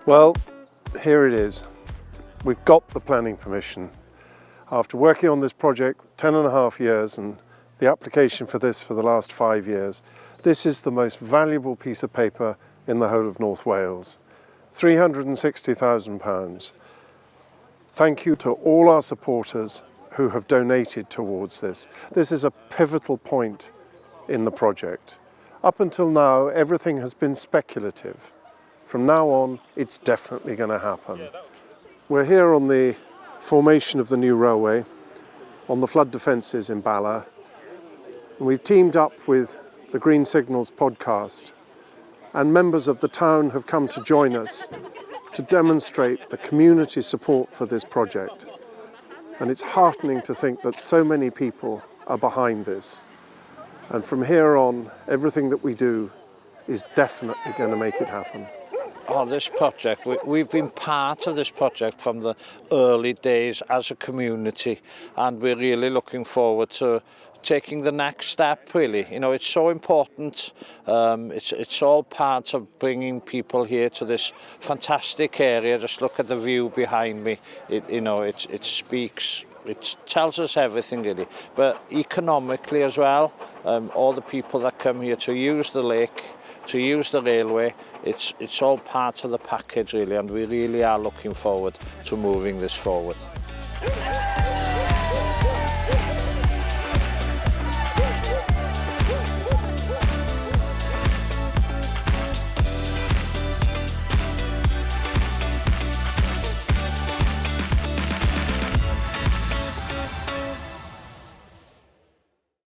Well, here it is. We've got the planning permission. After working on this project 10.5 years and the application for this for the last 5 years, this is the most valuable piece of paper in the whole of North Wales. £360,000. Thank you to all our supporters who have donated towards this. This is a pivotal point in the project. Up until now, everything has been speculative. From now on, it's definitely going to happen. We're here on the formation of the new railway, on the flood defences in Bala. And we've teamed up with the Green Signals podcast, and members of the town have come to join us to demonstrate the community support for this project. And it's heartening to think that so many people are behind this. And from here on, everything that we do is definitely going to make it happen. Oh, this project, we've been part of this project from the early days as a community, and we're really looking forward to taking the next step, really. You know, it's so important. It's all part of bringing people here to this fantastic area. Just look at the view behind me. It speaks. It tells us everything, really. But economically as well, all the people that come here to use the lake, to use the railway, it's all part of the package, really, and we really are looking forward to moving this forward.